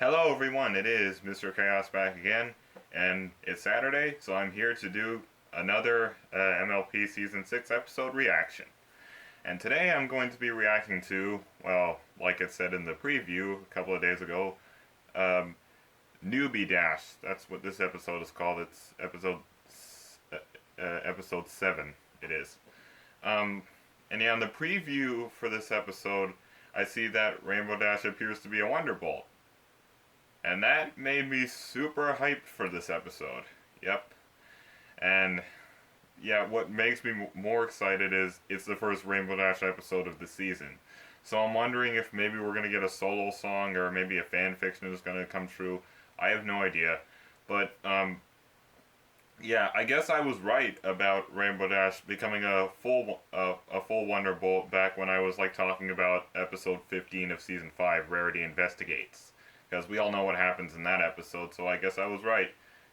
Hello everyone, it is Mr. Chaos back again, and it's Saturday, so I'm here to do another MLP Season 6 episode reaction. And today I'm going to be reacting to, well, like it said in the preview a couple of days ago, Newbie Dash. That's what this episode is called. It's episode 7, it is. And yeah, in the preview for this episode, I see that Rainbow Dash appears to be a Wonderbolt. And that made me super hyped for this episode. Yep. And yeah, what makes me more excited is it's the first Rainbow Dash episode of the season. So I'm wondering if maybe we're going to get a solo song or maybe a fan fiction is going to come true. I have no idea. But yeah, I guess I was right about Rainbow Dash becoming a full Wonderbolt back when I was like talking about episode 15 of season 5, Rarity Investigates. Because we all know what happens in that episode, so I guess I was right.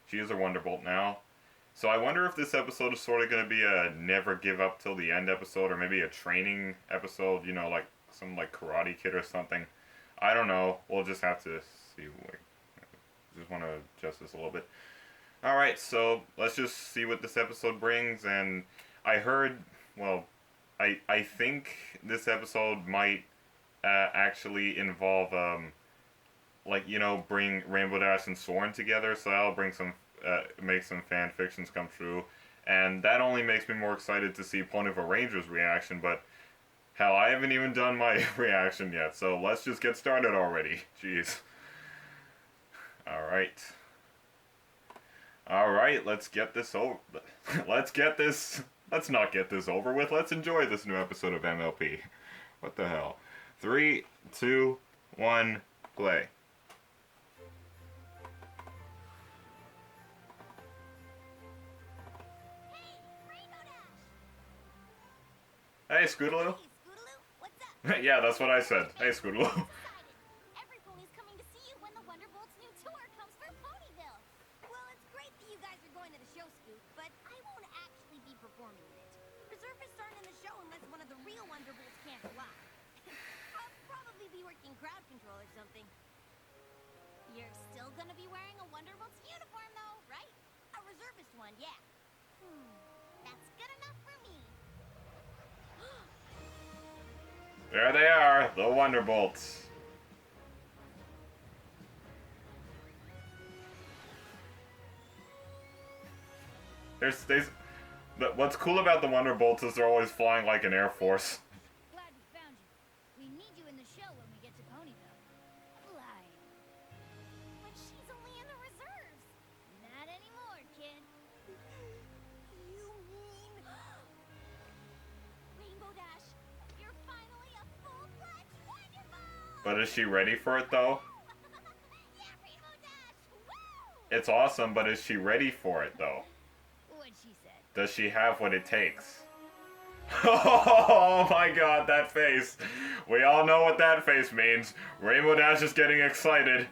She is a Wonderbolt now. So I wonder if this episode is sort of going to be a never give up till the end episode, or maybe a training episode, you know, like some like Karate Kid or something. I don't know. We'll just have to see. Just want to adjust this a little bit. Alright, so let's just see what this episode brings, and I heard, well, I think this episode might actually involve, like, you know, bring Rainbow Dash and Soren together, so that'll bring some, make some fan fictions come true, and that only makes me more excited to see Ponyville Ranger's reaction, but hell, I haven't even done my reaction yet, so let's just get started already. Jeez. Alright, let's get this over. Let's not get this over with. Let's enjoy this new episode of MLP. What the hell? 3, 2, 1, play. Hey, Scootaloo. Hey, Scootaloo, what's up? Yeah, that's what I said. Hey, Scootaloo. Every pony's coming to see you when the Wonderbolt's new tour comes for Ponyville. Well, it's great that you guys are going to the show, Scoot, but I won't actually be performing in it. Reservists aren't in the show unless one of the real Wonderbolts can't fly. I'll probably be working crowd control or something. You're still gonna be wearing a Wonderbolt's uniform, though, right? A reservist one, yeah. That's good enough for me. There they are, the Wonderbolts. What's cool about the Wonderbolts is they're always flying like an Air Force. Glad we found you. We need you in the show when we get to Ponyville. Lying. But she's only in the reserves. Not anymore, kid. You mean... Rainbow Dash, you're finally a full-fledged Wonderbolt! But is she ready for it, though? Yeah, Rainbow Dash! Woo! It's awesome, but is she ready for it, though? What'd she say? Does she have what it takes? Oh my god, that face. We all know what that face means. Rainbow Dash is getting excited.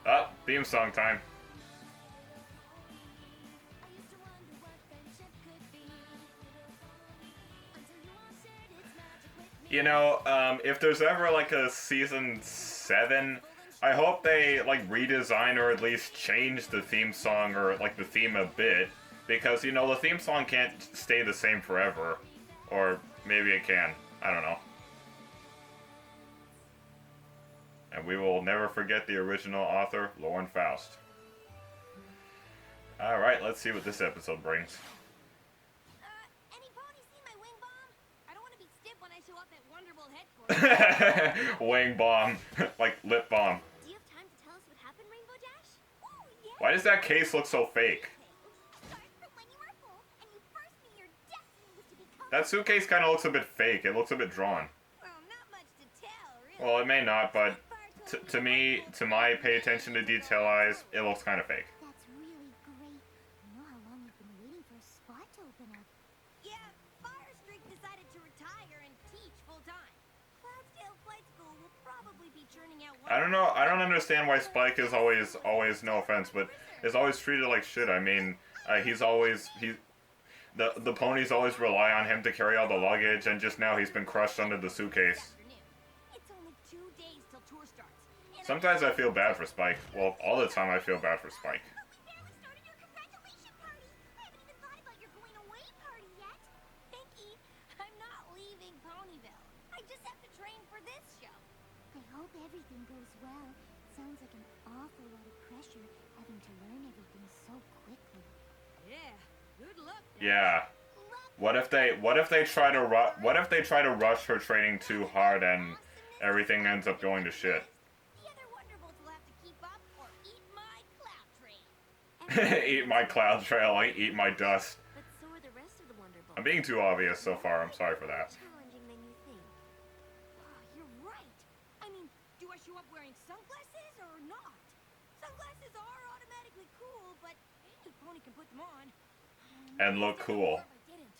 Oh, theme song time. I used to wonder what friendship could be. Until you all shared its magic with me. You know, if there's ever like a season 7, I hope they like redesign or at least change the theme song or like the theme a bit. Because, you know, the theme song can't stay the same forever. Or maybe it can. I don't know. And we will never forget the original author, Lauren Faust. Alright, let's see what this episode brings. Any ponies see my wing bomb? I don't want to be stiff when I show up at Wonderbolt headquarters. Wing bomb. Like lip balm. Do you have time to tell us what happened, Rainbow Dash? Oh, yeah. Why does that case look so fake? Start from when you were full, and you first knew your destiny was to become... That suitcase kind of looks a bit fake. It looks a bit drawn. Well, not much to tell, really. Well, it may not, but to me, to my pay attention to detail eyes, it looks kind of fake. That's really great. You know how long we've been waiting for a spot to open up. Yeah, Firestreak decided to retire and teach full-time. Cloudsdale Flight School will probably be churning out... I don't know. I don't understand why Spike is always, no offense, but is always treated like shit. I mean, the ponies always rely on him to carry all the luggage, and just now he's been crushed under the suitcase. It's only 2 days till tour starts, and Sometimes I feel bad for Spike. Well, all the time I feel bad for Spike. We barely started your congratulation party. I haven't even thought about your going away party yet. Pinky, I'm not leaving Ponyville. I just have to train for this show. I hope everything goes well. Sounds like an awful lot of pressure having to learn everything so quickly. Yeah, good luck. Yeah. What if they try to rush her training too hard and everything ends up going to shit? The other Wonderbolts will have to keep up or eat my cloud train. Eat my cloud trail, I eat my dust. But so are the rest of the Wonderbolts. I'm being too obvious so far, I'm sorry for that. Challenging than you think. Oh, you're right. I mean, do I show up wearing sunglasses or not? Sunglasses are automatically cool, but any pony can put them on. And look cool. I didn't.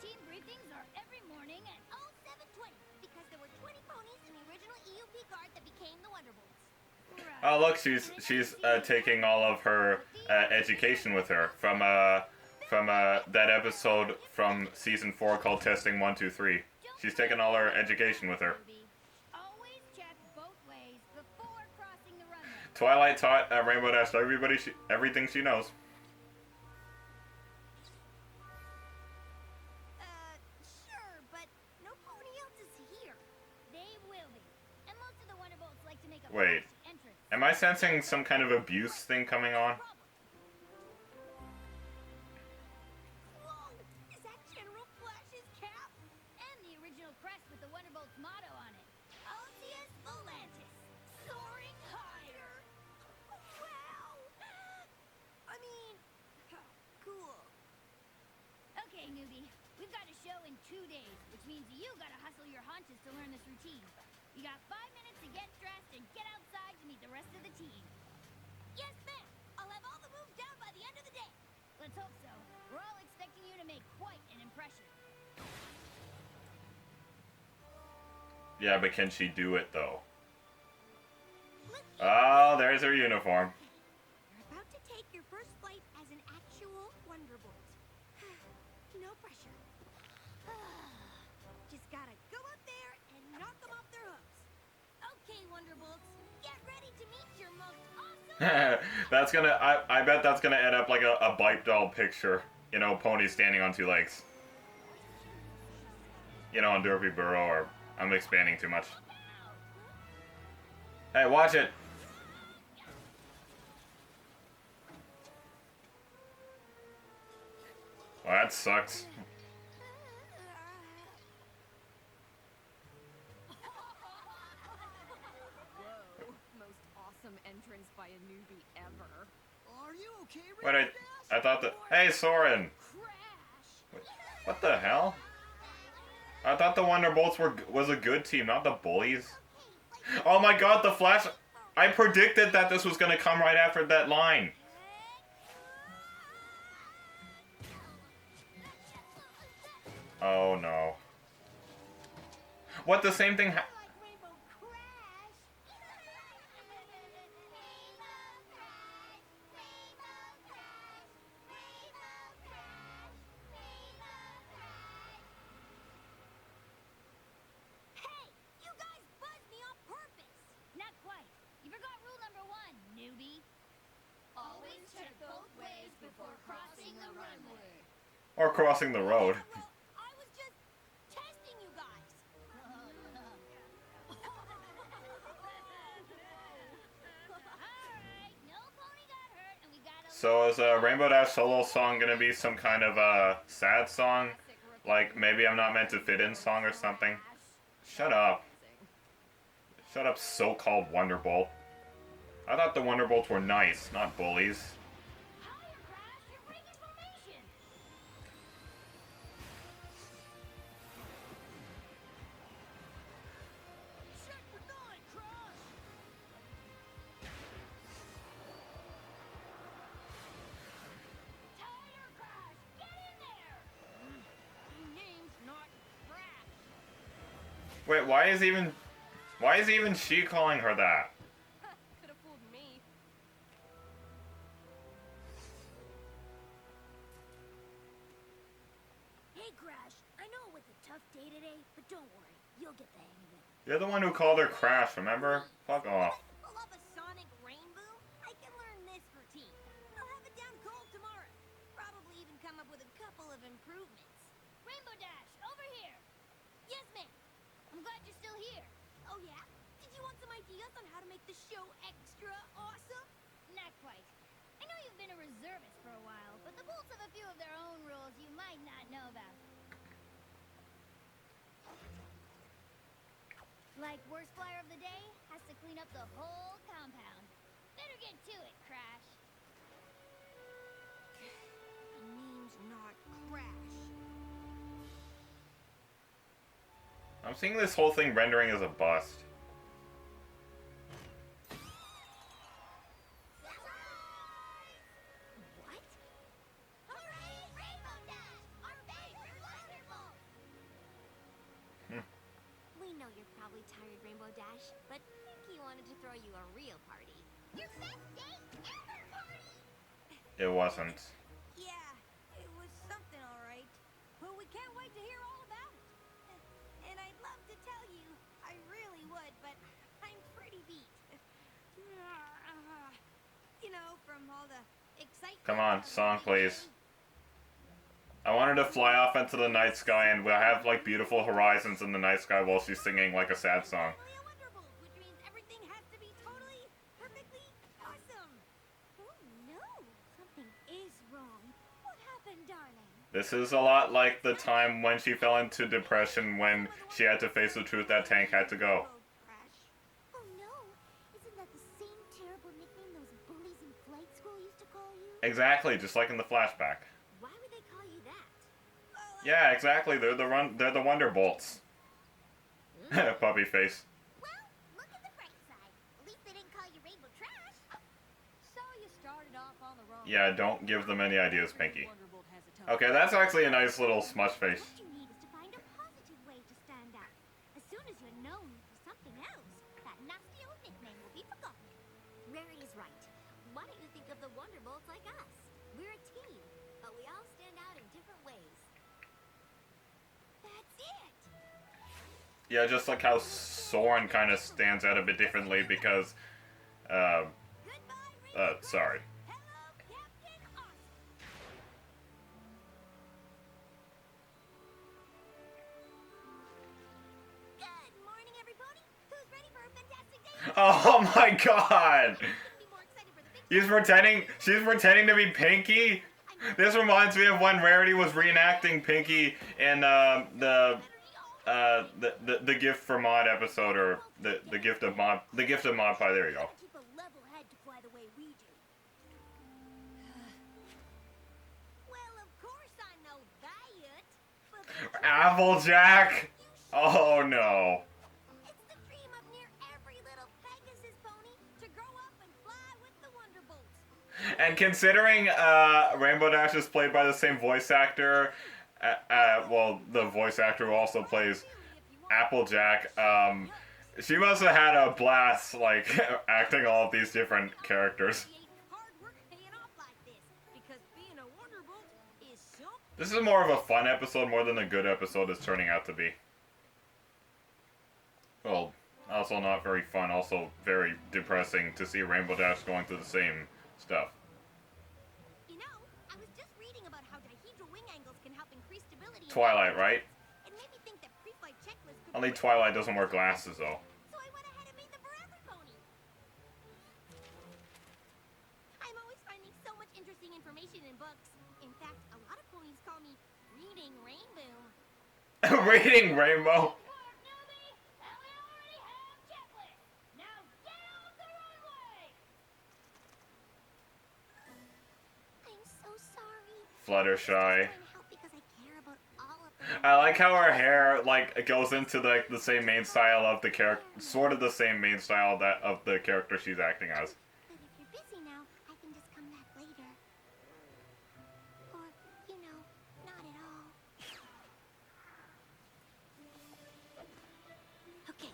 Team briefings are every morning at 07:20 because there were 20 ponies in the original EUP guard that became the Wonderbolts. Right. Oh look, she's taking all of her education with her from that episode from season 4 called Testing 1, 2, 3. She's taking all her education with her. Always check both ways before crossing the runway. Twilight taught Rainbow Dash everything she knows. Sure, but no pony else is here. They will be. And most of the Wonderbolts like to make a Wait. flashy entrance. Am I sensing some kind of abuse thing coming on? Whoa! Is that General Flash's cap? And the original crest with the Wonderbolt's motto on it. Altius Volantis, soaring higher. Wow! I mean, cool. Okay, newbie. We've got a show in 2 days, which means you gotta hustle your haunches to learn this routine. You got 5 minutes to get dressed and get outside to meet the rest of the team. Yes, ma'am. I'll have all the moves down by the end of the day. Let's hope so. We're all expecting you to make quite an impression. Yeah, but can she do it though? Oh, there's her uniform. You're about to take your first flight as an actual Wonderbolt. No pressure. Just gotta go up there and knock them off their hooks. Okay, Wonderbolts, get ready to meet your most awesome... That's gonna, I bet that's gonna end up like a Bite doll picture. You know, pony standing on 2 legs. You know, on Derpy Burrow, or I'm expanding too much. Hey, watch it! Well, that sucks. Whoa, most awesome entrance by a newbie ever. Are you okay, Wait, Rainbow I Dash? thought that. Hey, Soren! Crash! What the hell? I thought the Wonderbolts was a good team, not the bullies. Oh my god, the Flash! I predicted that this was gonna come right after that line. Oh no. What, the same thing Like Rainbow Crash! Hey! You guys buzzed me on purpose! Not quite. You forgot rule number 1, newbie. Always check both ways before crossing the runway. Or crossing the road. Well, I was just testing you guys. Alright, no pony got hurt, and we got a So is a Rainbow Dash solo song gonna be some kind of sad song? Like maybe I'm not meant to fit in song or something? Shut up. Shut up, so-called Wonderbolt. I thought the Wonderbolts were nice, not bullies. higher crash. You're breaking formation. Check the 9, Crash! Tire crash. Get in there. Name's not Crash. Wait, why is even she calling her that? Could have fooled me. Hey, Crash. I know it was a tough day today, but don't worry. You'll get the hang of it. You're the one who called her Crash, remember? Fuck off. Pull off a sonic rainbow? I can learn this routine. I'll have it down cold tomorrow. Probably even come up with a couple of improvements. Rainbow Dash, over here. Yes, ma'am. I'm glad you're still here. Oh, yeah? Did you want some ideas on how to make the show extra awesome? Not quite. I know you've been a reservist for a while, but the Bolts have a few of their own rules you might not know about. Like worst flyer of the day has to clean up the whole compound. Better get to it, Crash. Name's not Crash. I'm seeing this whole thing rendering as a bust. What? Hooray, Rainbow Dash! Our favorite wonderful! We know you're probably tired, Rainbow Dash, but Pinky wanted to throw you a real party. Your best day ever party! It wasn't. Yeah, it was something all right. But we can't wait to hear all about it. And I'd love to tell you, I really would, but I'm pretty beat. You know, from all the excitement. Come on, song please. I want her to fly off into the night sky and we'll have like beautiful horizons in the night sky while she's singing like a sad song. Which means everything has to be totally, perfectly awesome. Oh no, something is wrong. What happened, darling? This is a lot like the time when she fell into depression when she had to face the truth that Tank had to go. Oh no, isn't that the same terrible nickname those bullies in flight school used to call you? Exactly, just like in the flashback. Why would they call you that? Yeah, exactly. They're the Wonderbolts. Puppy face. Well, look at the bright side. At least they didn't call you Rainbow Trash. So you started off on the wrong. Yeah, don't give them any ideas, Pinky. Wonderbolt has a tough Okay, that's actually a nice little smudge face. What you need is to find a positive way to stand out. As soon as you're known for something else, that nasty old nickname will be forgotten. Rarity's right. Why don't you think of the Wonderbolts like us? We're a team, but we all stand out in different ways. That's it! Yeah, just like how Soren kind of stands out a bit differently because, Goodbye, Rainbow sorry. Hello, Captain Awesome! Good morning, everybody! Who's ready for a fantastic day? Oh my god! Couldn't be more excited for the big She's pretending to be Pinky? This reminds me of when Rarity was reenacting Pinky in, the Gift for Mod episode, or the Gift of Mod Pie, there you go. Keep a level head to fly the way we do. Well, of course I'm no that. But Applejack! Oh no. it's the dream of near every little Pegasus pony to grow up and fly with the Wonderbolts. And considering Rainbow Dash is played by the same voice actor, well, the voice actor who also plays Applejack, she must have had a blast, like, acting all of these different characters. Hard work paying off like this, because being a Wonderbolt is something. This is more of a fun episode more than a good episode is turning out to be. Well, also not very fun, also very depressing to see Rainbow Dash going through the same stuff. You know, I was just reading about how dihedral wing angles can help increase stability. in Twilight, right? It made me think that pre-flight checklist could Only be- Twilight doesn't wear glasses, though. So I went ahead and made the forever pony. I'm always finding so much interesting information in books. In fact, a lot of ponies call me Reading Rainbow. Reading Rainbow. Work, newbie! And we already have checklist! Now get off the runway! I'm so sorry. Fluttershy. I'm trying to help because I care about all of them. I like how her hair like goes into the same main style of the character, sort of the same main style that of the character she's acting as. But if you're busy now, I can just come back later. Or, you know, not at all. Okay.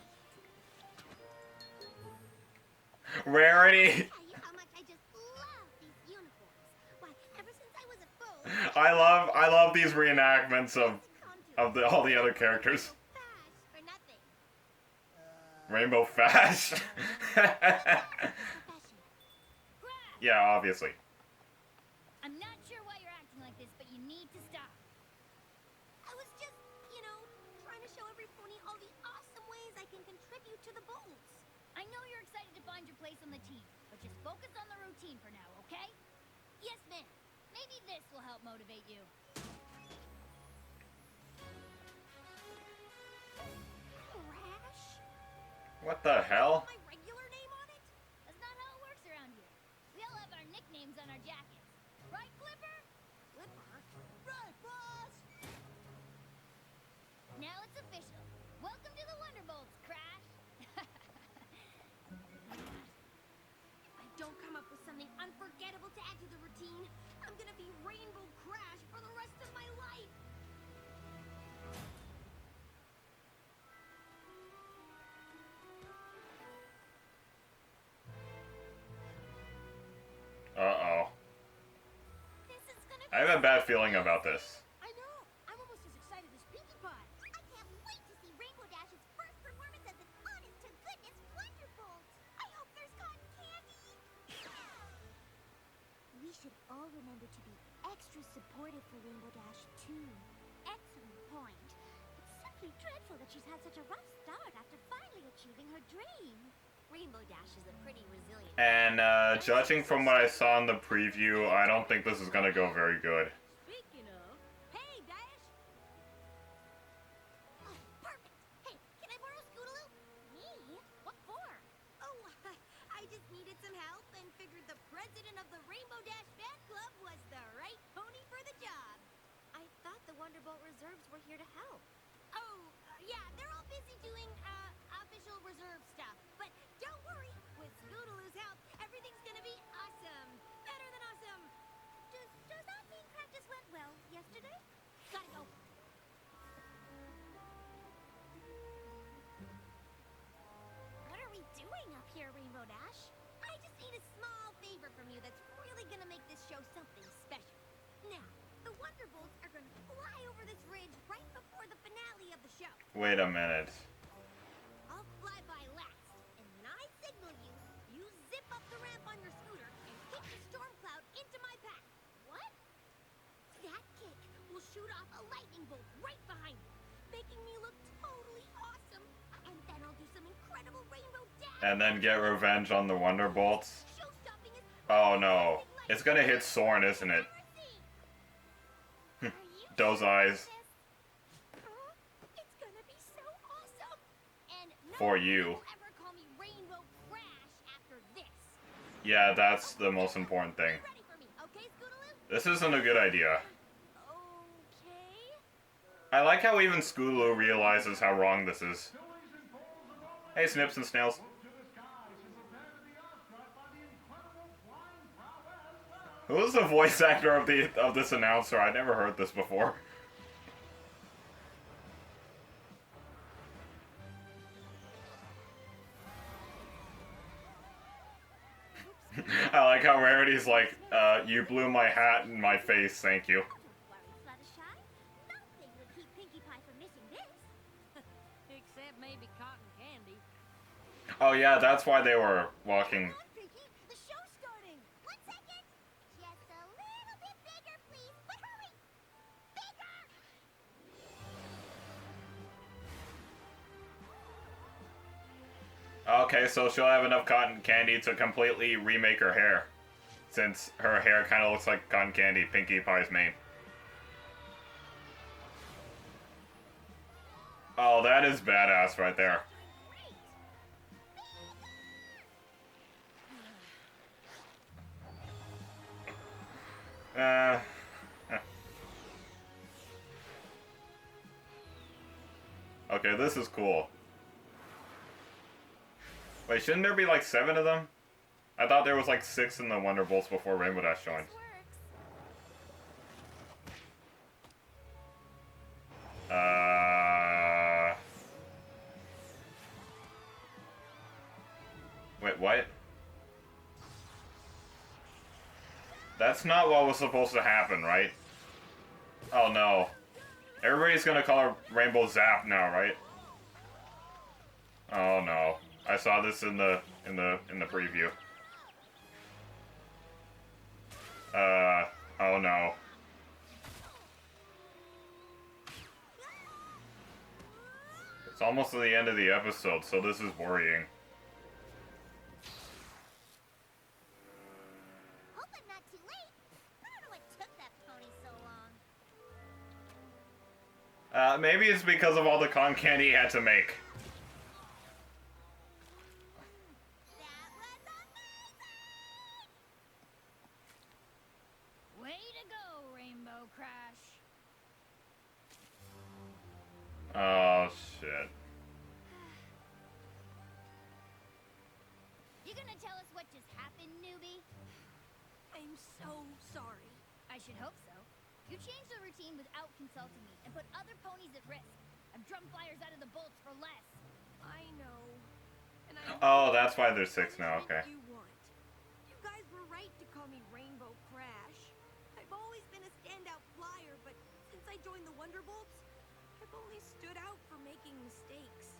Rarity. Tell you how much I just love these uniforms. Why, ever since I was a foal, I love these reenactments of all the other characters. fast Rainbow Fash. Profession. Yeah, obviously. I'm not sure why you're acting like this, but you need to stop. I was just, trying to show every pony all the awesome ways I can contribute to the Bolts. I know you're excited to find your place on the team, but just focus on the routine for now, okay? Yes, ma'am. Maybe this will help motivate you. Crash? What the hell? My regular name on it? That's not how it works around here. We all have our nicknames on our jackets. Right, Clipper? Flipper? Right, boss! Now it's official. Welcome to the Wonderbolts, Crash. If I don't come up with something unforgettable to add to the routine, I'm gonna be Rainbow Crash for the rest of my life. Uh-oh. This is gonna be I have a bad feeling about this. I know. I'm almost as excited as Pinkie Pie. I can't wait to see Rainbow Dash's first performance as an honest-to-goodness Wonderbolt. I hope there's cotton candy. We should all remember to be extra supportive for Rainbow Dash, too. Excellent point. It's simply dreadful that she's had such a rough start after finally achieving her dream. Rainbow Dash is a pretty resilient. And judging from what I saw in the preview, I don't think this is gonna go very good. Speaking of, hey Dash. Oh, perfect. Hey, can I borrow Scootaloo? Me? What for? Oh, I just needed some help and figured the president of the Rainbow Dash fan club was the right pony for the job. I thought the Wonderbolt reserves were here to help. Oh, yeah, they're all busy doing official reserve stuff. But don't worry, with Scootaloo's help, everything's gonna be awesome. Better than awesome. Does that mean practice went well yesterday? Gotta go. What are we doing up here, Rainbow Dash? I just need a small favor from you that's really gonna make this show something special. Now, the Wonderbolts are gonna fly over this ridge right before the finale of the show. Wait a minute. I'll fly by last, and when I signal you, you zip up the ramp on your scooter and kick the storm cloud into my path. What? That kick will shoot off a lightning bolt right behind me, making me look totally awesome. And then I'll do some incredible rainbow dash. And then get revenge on the Wonderbolts. Show-stopping is Oh no. It's gonna hit Soren, isn't it? Are you Those eyes. Huh? It's gonna be so awesome. And no For one you. will ever call me Rainbow Crash after this. Yeah, that's the most important thing. Ready for me, okay, Scootaloo? This isn't a good idea. Okay. I like how even Scootaloo realizes how wrong this is. Hey, Snips and Snails. Who is the voice actor of this announcer? I never heard this before. I like how Rarity's like, you blew my hat in my face, thank you. Don't worry, Fluttershy. Nothing would keep Pinkie Pie from missing this. Except maybe cotton candy. Oh yeah, that's why they were walking. Come on, Pinkie. The show's starting. 1 second. Just a little bit bigger, please. But hurry. Bigger! Okay, so she'll have enough cotton candy to completely remake her hair. Since her hair kind of looks like cotton candy, Pinkie Pie's mane. Oh, that is badass right there. Great. Okay, this is cool. Wait, shouldn't there be like 7 of them? I thought there was like 6 in the Wonderbolts before Rainbow Dash joined. This works. Wait, what? That's not what was supposed to happen, right? Oh no. Everybody's gonna call her Rainbow Zap now, right? Oh no. I saw this in the preview. Oh no. It's almost to the end of the episode, so this is worrying. Hope I'm not too late. I don't know what took that pony so long. Maybe it's because of all the con candy he had to make. That was amazing! Way to go, Rainbow Crash. Oh shit. You gonna tell us what just happened, newbie? I'm so sorry. I should hope so. You changed the routine without consulting me and put other ponies at risk. I've drummed flyers out of the bolts for less. I know. And I Oh, that's why there's 6 now, okay. You want. You guys were right to call me Rainbow Crash. I've always been a standout flyer, but since I joined the Wonderbolts, I've only stood out for making mistakes.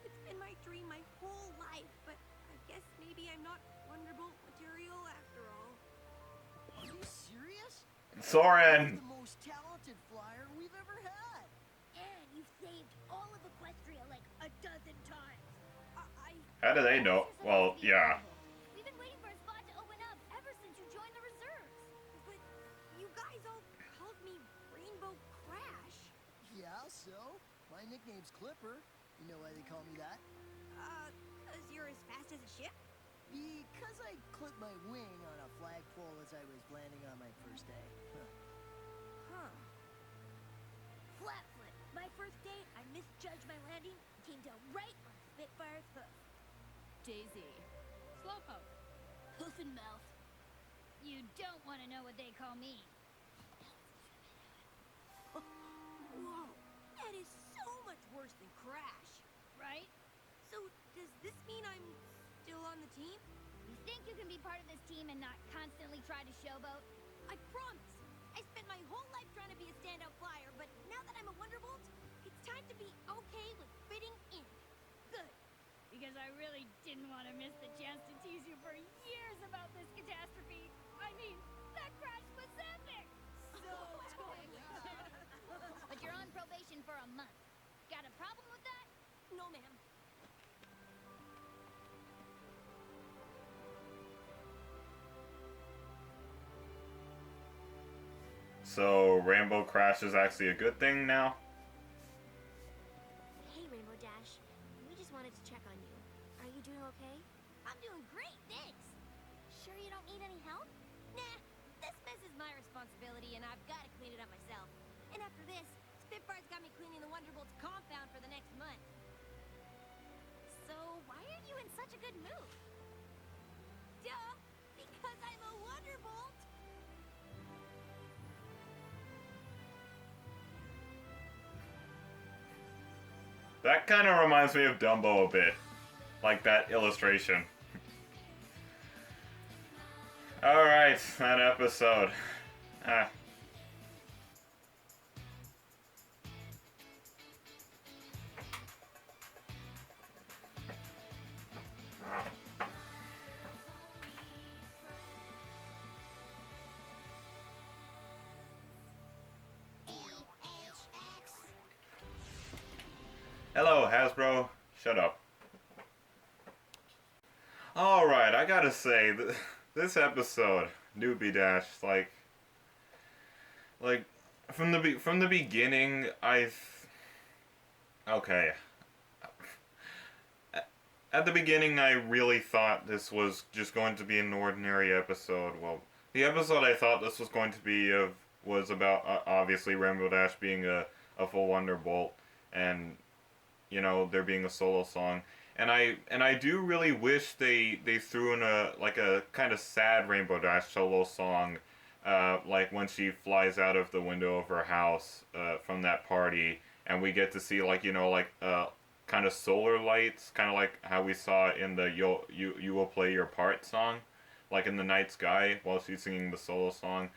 It's been my dream my whole life, but I guess maybe I'm not Wonderbolt material after all. Are you serious? Soren! The most talented flyer we've ever had. And you've saved all of Equestria like a dozen times. How do they know? Well, yeah. We've been waiting for a spot to open up ever since you joined the reserves. But you guys all called me Rainbow Crash. Yeah, so? My nickname's Clipper. You know why they call me that? 'Cause you're as fast as a ship? Because I clipped my wing on a flagpole as I was landing on my first day. Huh. Flatfoot. My first day, I misjudged my landing and came down right on Spitfire's hoof. Daisy. Slowpoke. Hoof and mouth. You don't want to know what they call me. Whoa. That is so much worse than Crash. Right? So, does this mean I'm still on the team? You think you can be part of this team and not constantly try to showboat? I promise. I spent my whole life trying to be a standout flyer, but now that I'm a Wonderbolt, it's time to be okay with fitting in. Good. Because I really didn't want to miss the chance to tease you for years about this catastrophe. I mean, that crash was epic! So But you're on probation for a month. Got a problem with that? No, ma'am. So, Rainbow Crash is actually a good thing now? Hey, Rainbow Dash. We just wanted to check on you. Are you doing okay? I'm doing great, thanks. Sure you don't need any help? Nah, this mess is my responsibility and I've got to clean it up myself. And after this, Spitfire's got me cleaning the Wonderbolt's compound for the next month. So, why are you in such a good mood? Duh, because I'm a Wonderbolt! That kind of reminds me of Dumbo a bit. Like that illustration. Alright, that episode. Ah. Hello, Hasbro. Shut up. Alright, I gotta say, this episode, Newbie Dash, like from the beginning, okay. At the beginning, I really thought this was just going to be an ordinary episode. Well, the episode I thought this was going to be was about obviously Rainbow Dash being a full Wonderbolt, and you know, there being a solo song. And I do really wish they threw in a kind of sad Rainbow Dash solo song, like when she flies out of the window of her house from that party, and we get to see kind of solar lights, kind of like how we saw in the you will play your part song, like in the night sky while she's singing the solo song.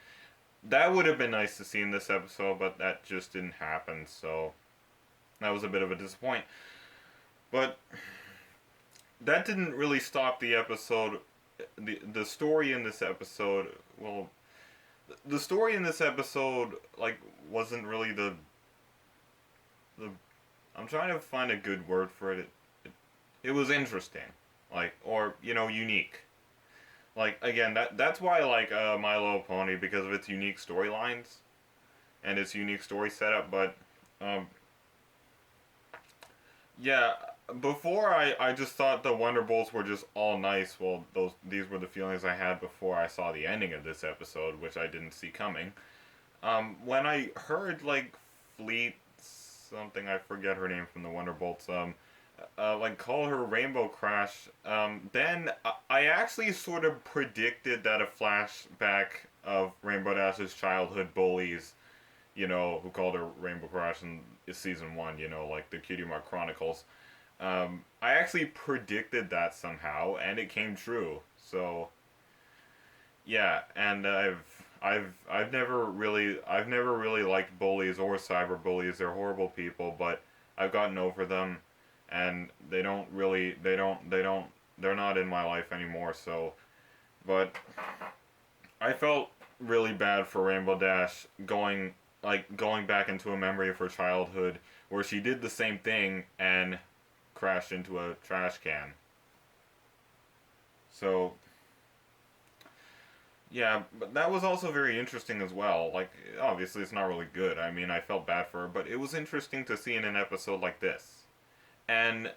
That would have been nice to see in this episode, but that just didn't happen. So that was a bit of a disappointment. But that didn't really stop the episode. The story in this episode, well, the story in this episode, like, wasn't really the I'm trying to find a good word for it. It was interesting, like, or unique. Like, again, that's why I like My Little Pony, because of its unique storylines and its unique story setup. But yeah, before I just thought the Wonderbolts were just all nice. Well, these were the feelings I had before I saw the ending of this episode, which I didn't see coming. When I heard, like, Fleet something, I forget her name from the Wonderbolts, like, call her Rainbow Crash, then I actually sort of predicted that a flashback of Rainbow Dash's childhood bullies, who called her Rainbow Crash in season 1, like the Cutie Mark Chronicles. I actually predicted that somehow, and it came true. So, yeah, and I've never really liked bullies or cyber bullies. They're horrible people, but I've gotten over them, and they're not in my life anymore. So, but I felt really bad for Rainbow Dash going back into a memory of her childhood where she did the same thing and crashed into a trash can. So, yeah, but that was also very interesting as well. Like, obviously it's not really good. I mean, I felt bad for her, but it was interesting to see in an episode like this. And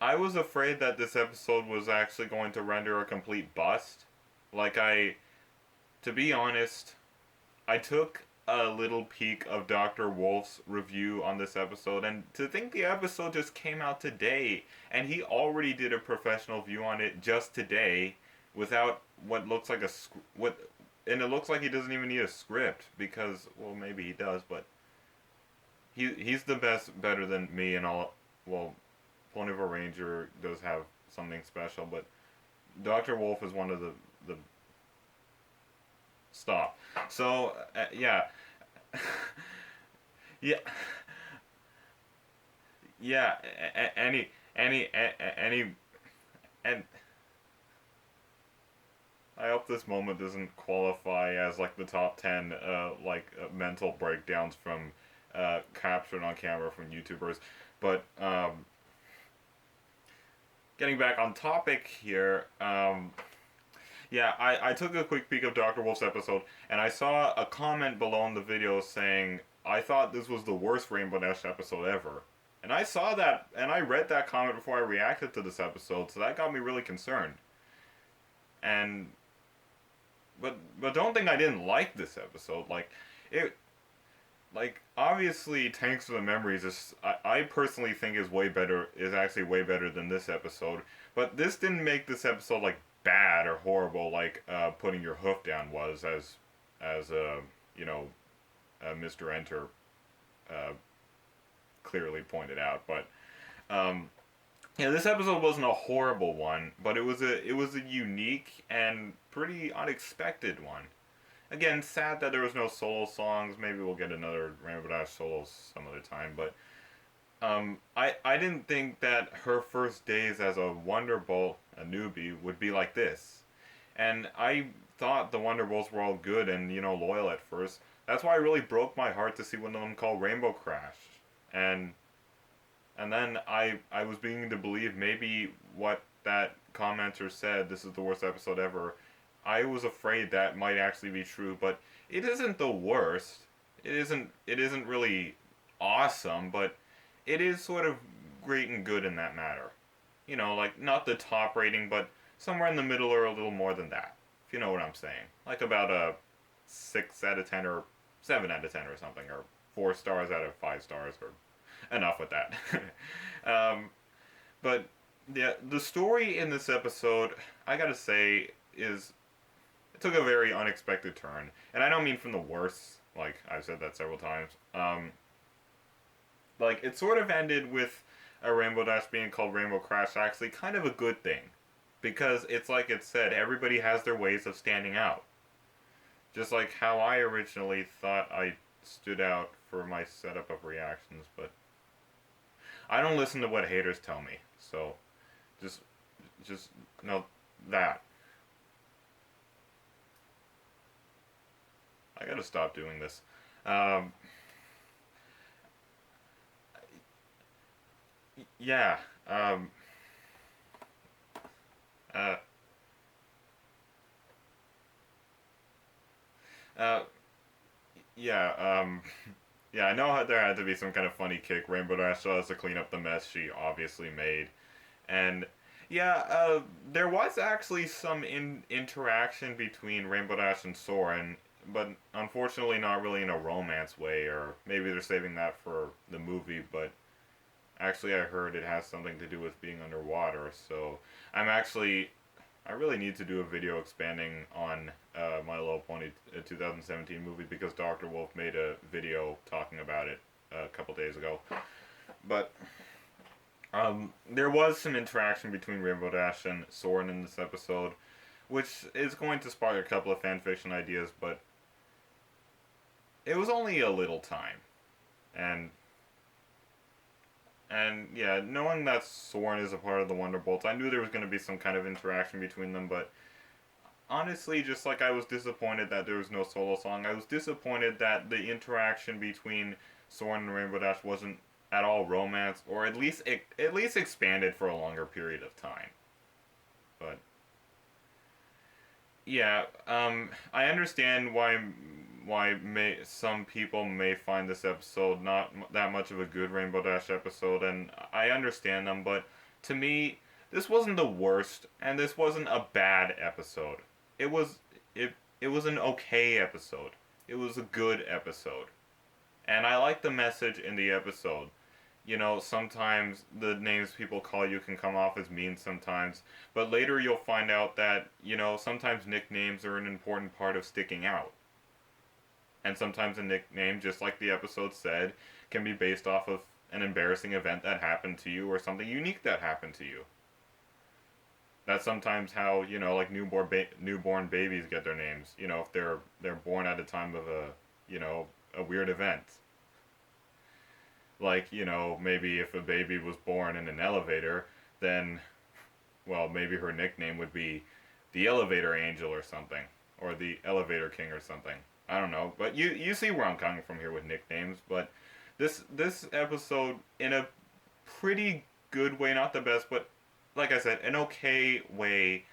I was afraid that this episode was actually going to render a complete bust. Like, to be honest, I took a little peek of Dr. Wolf's review on this episode, and to think the episode just came out today, and he already did a professional view on it just today, without what looks like and it looks like he doesn't even need a script, because, well, maybe he does, but he's the better than me and all. Well, Ponyville Ranger does have something special, but Dr. Wolf is one of the stop. So, yeah. Yeah. Yeah, any, and I hope this moment doesn't qualify as, like, the top 10, mental breakdowns from, captured on camera from YouTubers, but, getting back on topic here, yeah, I took a quick peek of Dr. Wolf's episode, and I saw a comment below in the video saying, I thought this was the worst Rainbow Dash episode ever. And I saw that, and I read that comment before I reacted to this episode, so that got me really concerned. And, but don't think I didn't like this episode. Obviously, Thanks for the Memories I personally think is actually way better than this episode. But this didn't make this episode, like, bad or horrible like Putting Your Hoof Down was, as Mr. Enter clearly pointed out. But this episode wasn't a horrible one, but it was a unique and pretty unexpected one. Again, sad that there was no solo songs. Maybe we'll get another Rainbow Dash solos some other time, but I didn't think that her first days as a Wonderbolt, a newbie, would be like this. And I thought the Wonderbolts were all good and, loyal at first. That's why it really broke my heart to see one of them called Rainbow Crash. And then I was beginning to believe maybe what that commenter said, this is the worst episode ever. I was afraid that might actually be true, but it isn't the worst. It isn't really awesome, but it is sort of great and good in that matter. Like, not the top rating, but somewhere in the middle or a little more than that, if you know what I'm saying. Like about a 6 out of 10 or 7 out of 10 or something, or 4 stars out of 5 stars, or enough with that. But, yeah, the story in this episode, I gotta say, it took a very unexpected turn. And I don't mean from the worst, like, I've said that several times. It sort of ended with a Rainbow Dash being called Rainbow Crash actually kind of a good thing. Because it's like it said, everybody has their ways of standing out. Just like how I originally thought I stood out for my setup of reactions, but I don't listen to what haters tell me. So, just know that. I gotta stop doing this. Um, yeah. Uh, uh, yeah. Yeah. I know there had to be some kind of funny kick. Rainbow Dash still has to clean up the mess she obviously made, and yeah, there was actually some interaction between Rainbow Dash and Soren, but unfortunately not really in a romance way, or maybe they're saving that for the movie, but actually I heard it has something to do with being underwater, so I really need to do a video expanding on My Little Pony 2017 movie because Dr. Wolf made a video talking about it a couple days ago. But there was some interaction between Rainbow Dash and Soren in this episode, which is going to spark a couple of fanfiction ideas, but it was only a little time. And yeah, knowing that Soren is a part of the Wonderbolts, I knew there was going to be some kind of interaction between them, but honestly, just like I was disappointed that there was no solo song, I was disappointed that the interaction between Soren and Rainbow Dash wasn't at all romance, or at least expanded for a longer period of time. But yeah, I understand why some people may find this episode not that much of a good Rainbow Dash episode, and I understand them, but to me, this wasn't the worst, and this wasn't a bad episode. It was an okay episode. It was a good episode. And I like the message in the episode. You know, sometimes the names people call you can come off as mean sometimes, but later you'll find out that, you know, sometimes nicknames are an important part of sticking out. And sometimes a nickname, just like the episode said, can be based off of an embarrassing event that happened to you or something unique that happened to you. That's sometimes how, you know, like newborn babies get their names, you know, if they're born at a time of a weird event. Like, you know, maybe if a baby was born in an elevator, then, well, maybe her nickname would be the Elevator Angel or something, or the Elevator King or something. I don't know, but you see where I'm coming from here with nicknames. But this episode, in a pretty good way, not the best, but like I said, an okay way,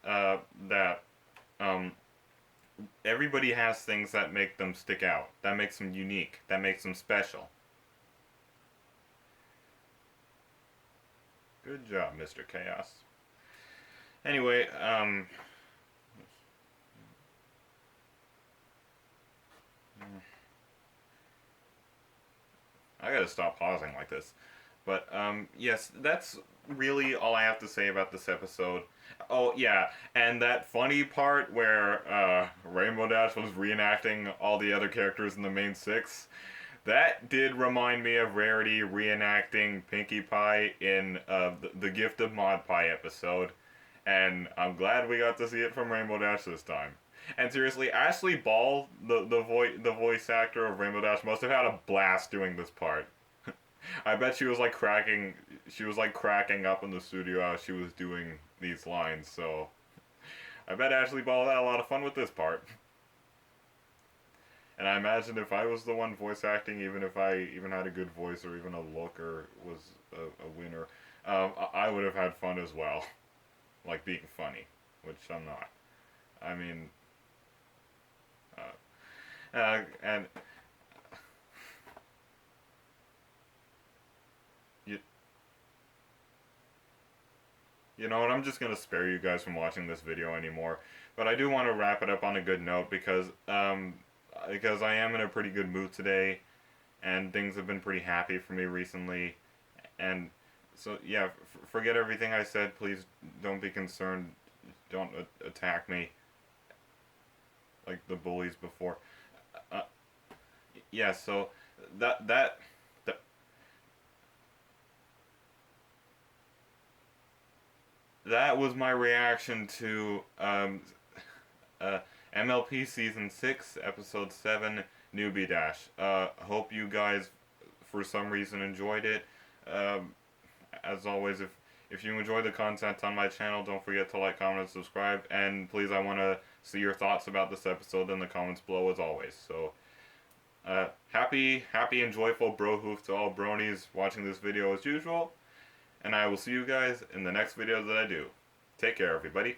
that everybody has things that make them stick out, that makes them unique, that makes them special. Good job, Mr. Chaos. Anyway, I gotta stop pausing like this. But, yes, that's really all I have to say about this episode. Oh, yeah, and that funny part where, Rainbow Dash was reenacting all the other characters in the main six, that did remind me of Rarity reenacting Pinkie Pie in, the Gift of Mod Pie episode, and I'm glad we got to see it from Rainbow Dash this time. And seriously, Ashley Ball, the voice actor of Rainbow Dash, must have had a blast doing this part. I bet she was cracking up in the studio as she was doing these lines, so I bet Ashley Ball had a lot of fun with this part. And I imagine if I was the one voice acting, even if I even had a good voice or even a look or was a winner, I would have had fun as well. Like being funny, which I'm not. I mean, and you know what, I'm just going to spare you guys from watching this video anymore, but I do want to wrap it up on a good note because I am in a pretty good mood today, and things have been pretty happy for me recently, and so yeah, forget everything I said, please don't be concerned, don't attack me like the bullies before. Yeah, so that was my reaction to MLP Season 6, Episode 7, Newbie Dash. Hope you guys, for some reason, enjoyed it. As always, if you enjoy the content on my channel, don't forget to like, comment, and subscribe. And please, I want to see your thoughts about this episode in the comments below as always. So, happy and joyful Brohoof to all bronies watching this video as usual. And I will see you guys in the next video that I do. Take care, everybody.